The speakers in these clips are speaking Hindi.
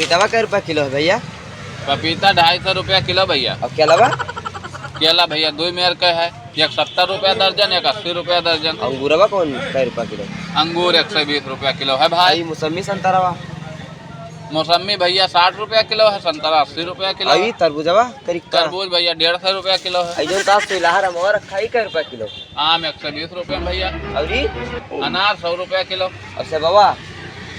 पपीता कै रुपया किलो है भैया? पपीता 250 रुपया किलो भैया। और केला? केला भैया 2 मेयर का है, एक 70 रुपया दर्जन, एक 80 रुपया दर्जन। अंगूरवा कौन कै रुपया किलो? अंगूर 120 रुपया किलो है भाई। मौसमी संतरावा? मौसमी भैया 60 रुपया किलो है, संतरा 80 रुपया किलो है। तरबूजवा? तरबूज भैया 150 रुपया किलो है। कै रुपया किलो? आम 120 रुपया भैया। और अनार 100 रुपया किलो। और सेबवा?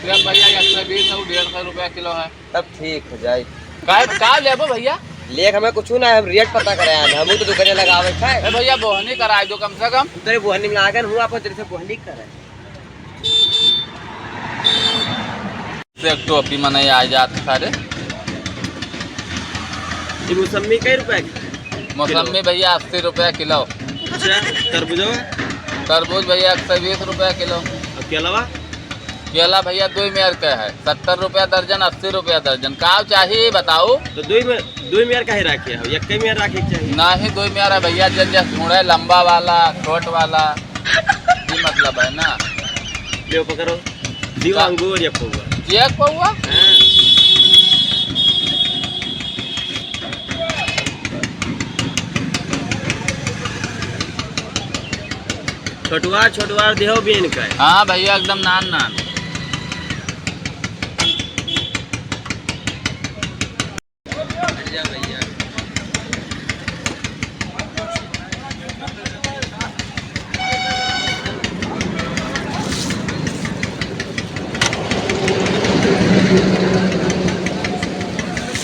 सेब भैया 120 और 150 रुपया किलो है। तब ठीक हो जाए। का लेबो भैया? लेख हमें कुछ ना, हम रेट पता करे हम तो दुकाने लगावे है। भैया बोहनी कराए दो कम से कम। तेरे बोहनी में आगन हूँ आपको तेरे से बोहनी करे। एक टोपी मनाई आ जाते सारे। ये मौसमी कै रुपया? मौसमी भैया 80 रुपया किलो। अच्छा, तरबूजवा? तरबूज भैया 120 रुपया किलो। और केलावा? केला भैया 2 मेयर का है, 70 रुपया दर्जन, 80 रुपया दर्जन। का चाहिए बताओ? तो 2 मेयर का ही रखे हो, एक मेयर रखे चाहिए ना ही 2 मेयर है भैया, जब ढूंढे लंबा वाला छोट वाला, ये मतलब है ना। ले पकड़ो, दीवा अंगूर या पौवा? एक पौवा? छोटवार देहो बीन का? हाँ भैया एकदम नान नान।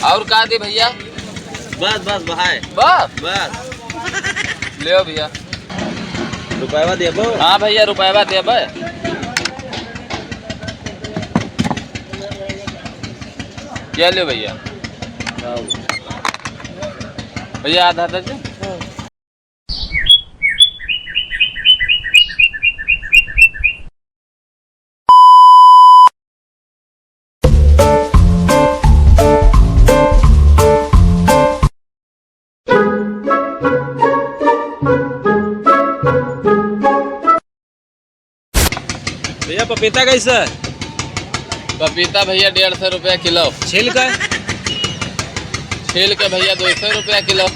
और का दी भैया? बस बहाय बस ले भैया। रुपया देबो? हाँ भैया रुपया देब। क्या ले भैया? भैया आधा दर्जन। भैया पपीता कैसा है? पपीता भैया 150 रुपया किलो। छील का? छील के भैया 200 रुपया किलो।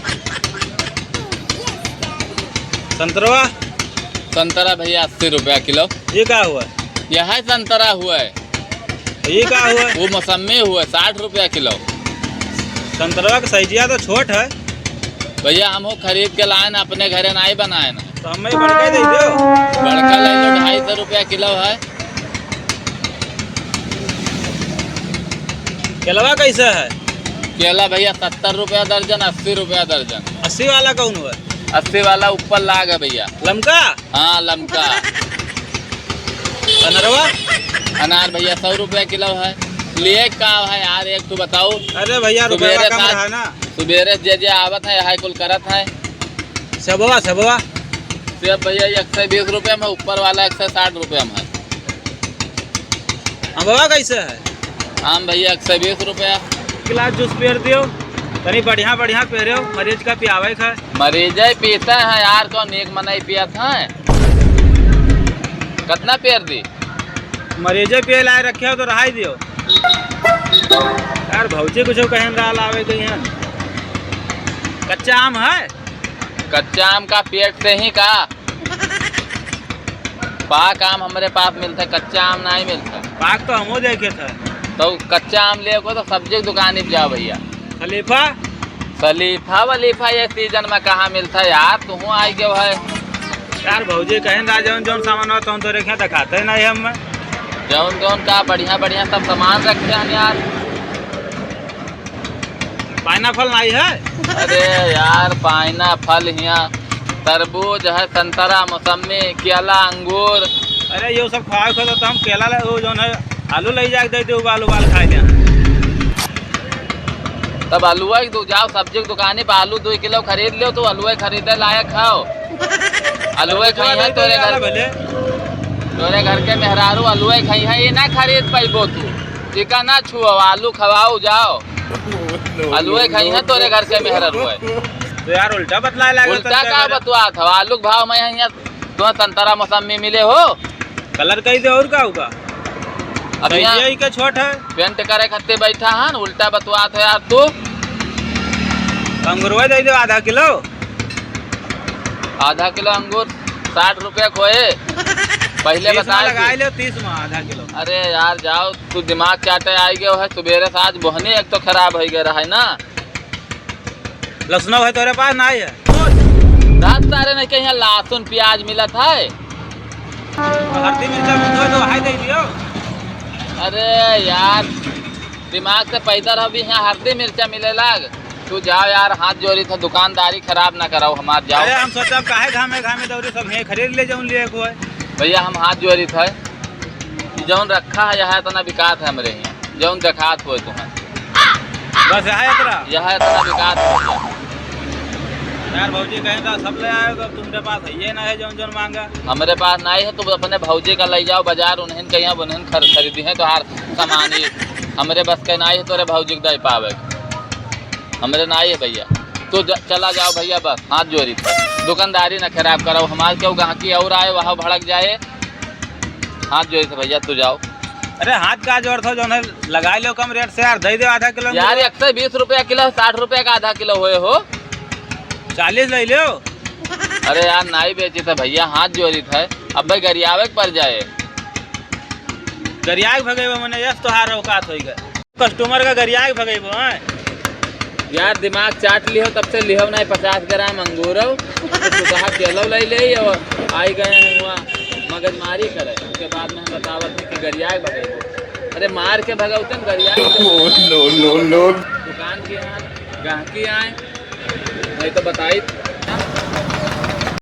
संतरवा? संतरा भैया 80 रुपया किलो। ये क्या हुआ? यह संतरा हुआ है। ये क्या हुआ? वो मौसमी हुआ है 60 रुपया किलो। संतरवा का साइजिया तो छोट है भैया, हम खरीद के लाए ना, अपने घरे नहीं बनाए ना। तो हमें बड़का दे दो। बड़का ले लो, 250 रुपया किलो है। केलवा कैसा है? केला भैया 70 रुपया दर्जन, 80 रुपया दर्जन। 80 वाला कौन हुआ? 80 वाला ऊपर लाग है भैया। लमका? हाँ लमका। अनरवा? अनार भैया 100 रुपया किलो है। लिए का है यार, एक तो बताओ। अरे भैया रुपया कम रहा ना। सुबेरे जे आवत है यहाँ कुल करत है। सबवा? सेब भैया 120 रुपया में, ऊपर वाला 160 रुपया में है। अमवा कैसे है? आम भैया 120 रुपया। गिलास जूस पेर दियो तनी बढ़िया पेरे हो, मरीज का पियावे का। मरीज पीता है यार, कौन एक मनाई पियत है? कितना पेर दी? मरीज पिए लाए रखे हो तो रहा दियो यार। भौजी कुछ कहन रहा लावे के यहाँ। कच्चा आम है? कच्चा आम का पेट से ही का। पाक आम हमारे पास मिलता है, कच्चा आम नहीं मिलता। पाक तो हमो देखे थे। तो कच्चा आम ले को तो सब्जी की दुकान पे जाओ भैया। खलीफा वलीफा ये सीजन में कहाँ मिलता है यार? तू आई गए है यार। भौजी कहन रहा जौन सामान हो तो रेखे दिखाते नहीं हम। जौन का बढ़िया सब सामान रखे हैं यार। पाइनापल नहीं है? अरे यार पाइनापल यहाँ, तरबूज है, संतरा, मौसमी, केला, अंगूर। अरे ये सब खाए खो तो हम केला वो जो है आलू ले जाके दे दे, उबाल खाए ले। तब आलुआ दो जाओ सब्जी की दुकान पे, आलू 2 किलो खरीद लो तो आलुआ खरीदे लायक खाओ। आलुआ खाई है तोरे घर के मेहरारू आलुआ खाई है, ये ना खरीद पाइबो तू। टीका ना छुओ, आलू खवाओ जाओ। आलुआ खाई है तोरे घर के मेहरारू है। तो यार उल्टा बतलाए लगे। उल्टा का बतवा था? आलू के भाव में यहाँ तो संतरा मौसमी मिले हो। कलर कही दे और का होगा? अब यहाँ यही के छोट है। पेंट करे खत्ते बैठा हन उल्टा बतवात है यार तू। अंगूरवा दे दो आधा किलो। आधा किलो अंगूर 60 रुपये खोए पहले बताए लगाए लो 30 में आधा किलो। अरे यार जाओ तू दिमाग चाटे आई गयो है सुबेरे से आज बोहनी एक तो खराब हो गया है ना। लहसुन है तोरे पास ना है? रात सारे नहीं कहीं लहसुन प्याज मिला था। हल्दी मिर्चा मिल तो हाई दे दियो। अरे यार दिमाग से पैदा रहो भी यहाँ हल्दी मिर्चा मिले लाग। तू जाओ यार हाथ जोड़ी था दुकानदारी खराब ना कराओ हमार जाओ। अरे हम सोचा काहे घामे घामे दौरी सब है खरीद ले जाऊं लिए कोई। भैया हम हाथ जोड़ी था जौन रखा है यह इतना विकास है हमारे यहाँ जौन देखात हो तुम्हें बस यह इतना विकास हो। यार भौजी कहीं तो सब ले आएगा तुम्हारे पास है ये ना है जौन जौन मांगा। हमारे पास नहीं है तो अपने भौजी का ले जाओ बाजार उन्हें कहीं उन्हें खरीदी है तो हर सामान ही हमारे बस का नहीं है तो भौजी को दे पावे हमारे नहीं है भैया। तो चला जाओ भैया बस हाथ जोड़ी था दुकानदारी ना खराब कराओ हमारे क्यों गाहकी और आए वहाँ भड़क जाए। हाथ जोड़ी था भैया तू जाओ। अरे हाथ का जोड़ था जो है लगा लो कम रेट से यार दे दो आधा किलो। यार 120 रुपया किलो 60 रुपया का आधा किलो हुए हो 40 ले लो। अरे यार नहीं बेची था भैया हाथ जोड़ी था अब भाई गरियावे पड़ जाए। गरिया भगेबो मैंने यस तो हार औकात हो गए कस्टमर का गरिया भगेबो है। यार दिमाग चाट लियो तब से लियो नहीं 50 ग्राम अंगूर तो केलो ले ले और आई गए हैं हुआ मगजमारी करे उसके बाद में हम बतावत है कि गरिया भगे। अरे मार के भगाते हैं गरिया दुकान के यहाँ गाहकी आए नहीं तो बताई